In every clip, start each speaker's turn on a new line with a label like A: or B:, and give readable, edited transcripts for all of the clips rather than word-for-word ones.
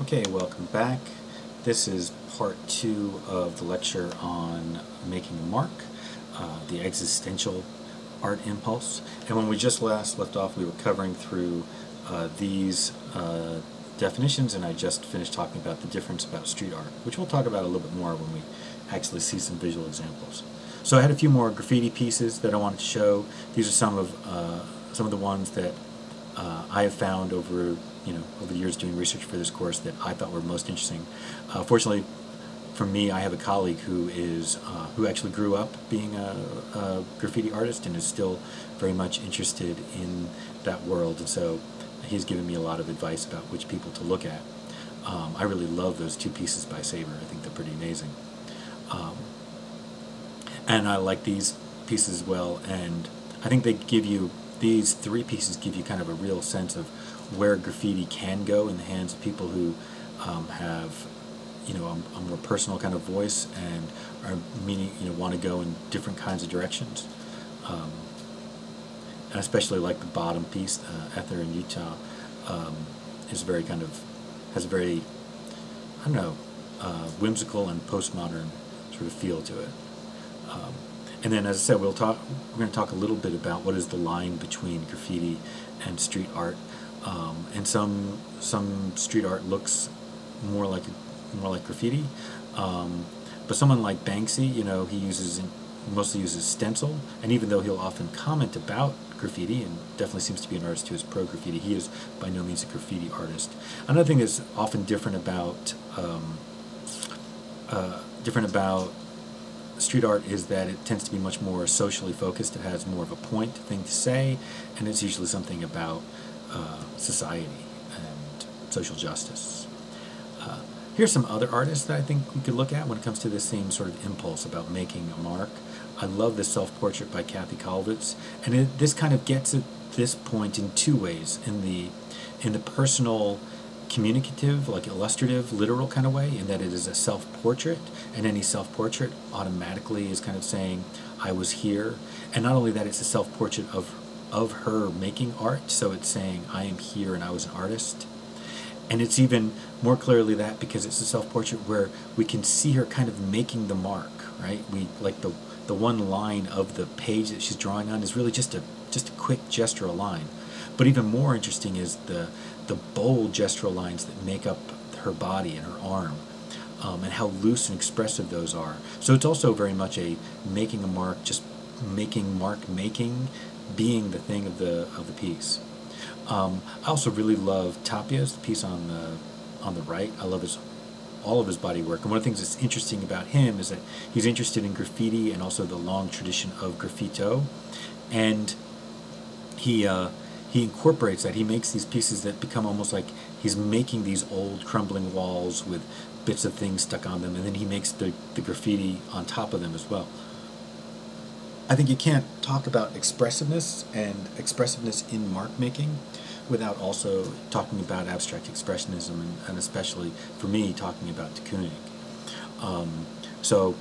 A: Okay, welcome back. This is part 2 of the lecture on making a mark, the Existential Art Impulse. And when we just last left off, we were covering through these definitions, and I just finished talking about the difference about street art, which we'll talk about a little bit more when we actually see some visual examples. So I had a few more graffiti pieces that I wanted to show. These are some of the ones that I have found over the years doing research for this course that I thought were most interesting. Fortunately, for me, I have a colleague who actually grew up being a graffiti artist and is still very much interested in that world, and so he's given me a lot of advice about which people to look at. I really love those two pieces by Saber. I think they're pretty amazing. And I like these pieces as well, and I think these three pieces give you kind of a real sense of where graffiti can go in the hands of people who have a more personal kind of voice and want to go in different kinds of directions. And especially like the bottom piece, Ether in Utah, is has a very, I don't know, whimsical and postmodern sort of feel to it. And then, as I said, we're going to talk a little bit about what is the line between graffiti and street art. And some street art looks more like graffiti, but someone like Banksy, he mostly uses stencil, and even though he'll often comment about graffiti and definitely seems to be an artist who is pro graffiti, he is by no means a graffiti artist. Another thing that's often different about street art is that it tends to be much more socially focused. It has more of a point thing to say, and it's usually something about society and social justice. Here's some other artists that I think we could look at when it comes to this same sort of impulse about making a mark. I love this self-portrait by Kathy Kalvitz, and this kind of gets at this point in two ways: in the personal, communicative, like illustrative, literal kind of way, in that it is a self-portrait, and any self-portrait automatically is kind of saying, I was here. And not only that, it's a self-portrait of her making art, so it's saying, I am here and I was an artist. And it's even more clearly that because it's a self-portrait where we can see her kind of making the mark, right? We like the one line of the page that she's drawing on is really just a quick gestural line. But even more interesting is the bold gestural lines that make up her body and her arm, and how loose and expressive those are. So it's also very much a making a mark, just making mark making, being the thing of the piece. I also really love Tapia's, the piece on the right. I love all of his body work, and one of the things that's interesting about him is that he's interested in graffiti and also the long tradition of graffito, and he incorporates that. He makes these pieces that become almost like he's making these old crumbling walls with bits of things stuck on them, and then he makes the graffiti on top of them as well. I think you can't talk about expressiveness in mark making without also talking about abstract expressionism, and especially for me talking about de Kooning. So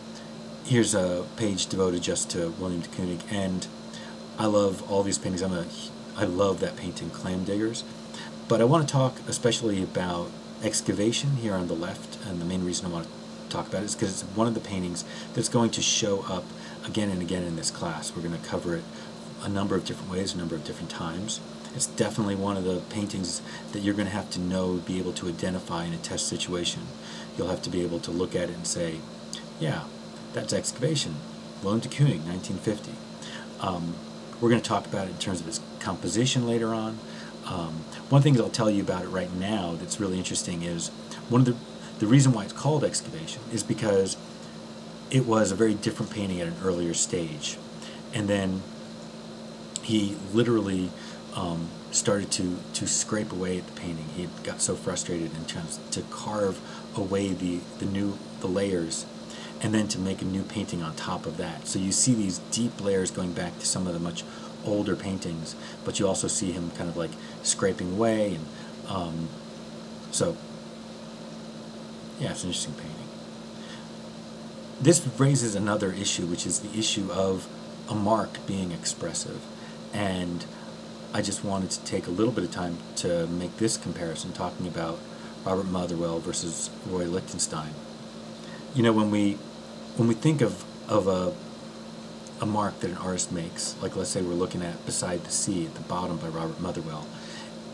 A: here's a page devoted just to William de Kooning, and I love all these paintings. I love that painting, Clam Diggers. But I want to talk especially about excavation here on the left, and the main reason I want to talk about it is because it's one of the paintings that's going to show up again and again in this class. We're going to cover it a number of different ways, a number of different times. It's definitely one of the paintings that you're going to have to be able to identify in a test situation. You'll have to be able to look at it and say, yeah, that's excavation. William de Kooning, 1950. We're going to talk about it in terms of its composition later on. One thing that I'll tell you about it right now that's really interesting is one of the reason why it's called excavation is because it was a very different painting at an earlier stage, and then he literally started to scrape away at the painting. He got so frustrated and trying to carve away the layers, and then to make a new painting on top of that. So you see these deep layers going back to some of the much older paintings, but you also see him kind of like scraping away, and so yeah, it's an interesting painting. This raises another issue, which is the issue of a mark being expressive, and I just wanted to take a little bit of time to make this comparison, talking about Robert Motherwell versus Roy Lichtenstein. You know, when we think of a mark that an artist makes, like let's say we're looking at Beside the Sea at the bottom by Robert Motherwell,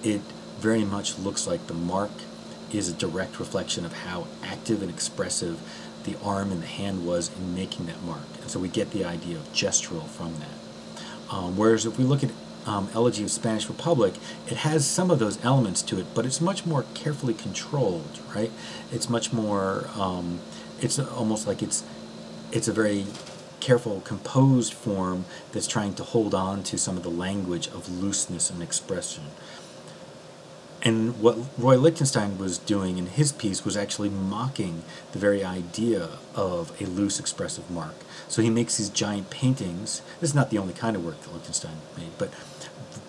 A: it very much looks like the mark is a direct reflection of how active and expressive the arm and the hand was in making that mark. And so we get the idea of gestural from that. Whereas if we look at Elegy of Spanish Republic, it has some of those elements to it, but it's much more carefully controlled, right? It's much more, it's almost like it's a very careful, composed form that's trying to hold on to some of the language of looseness and expression. And what Roy Lichtenstein was doing in his piece was actually mocking the very idea of a loose, expressive mark. So he makes these giant paintings. This is not the only kind of work that Lichtenstein made, but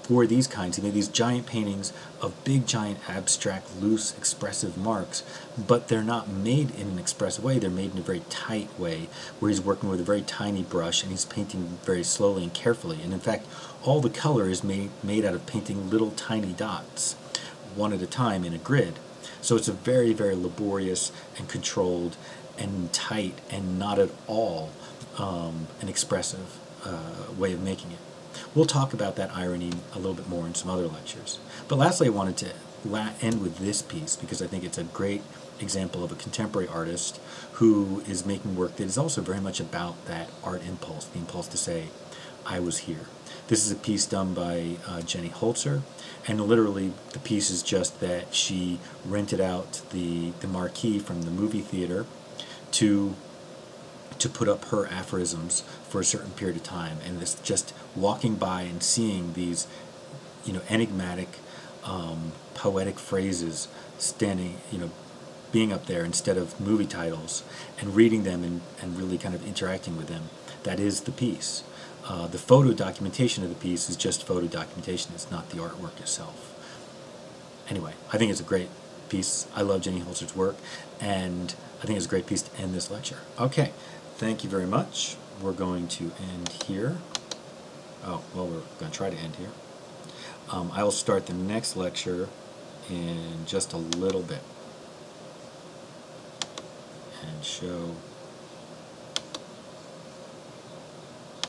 A: for these kinds, he made these giant paintings of big, giant, abstract, loose, expressive marks, but they're not made in an expressive way. They're made in a very tight way, where he's working with a very tiny brush, and he's painting very slowly and carefully. And in fact, all the color is made out of painting little tiny dots, one at a time in a grid. So it's a very, very laborious and controlled and tight and not at all an expressive way of making it. We'll talk about that irony a little bit more in some other lectures. But lastly, I wanted to end with this piece because I think it's a great example of a contemporary artist who is making work that is also very much about that art impulse, the impulse to say, I was here. This is a piece done by Jenny Holzer, and literally the piece is just that she rented out the marquee from the movie theater to put up her aphorisms for a certain period of time, and this just walking by and seeing these, enigmatic, poetic phrases standing, being up there instead of movie titles, and reading them and really kind of interacting with them. That is the piece. The photo documentation of the piece is just photo documentation. It's not the artwork itself. Anyway, I think it's a great piece. I love Jenny Holzer's work, and I think it's a great piece to end this lecture. Okay, thank you very much. We're going to end here. Oh, well, we're going to try to end here. I will start the next lecture in just a little bit and show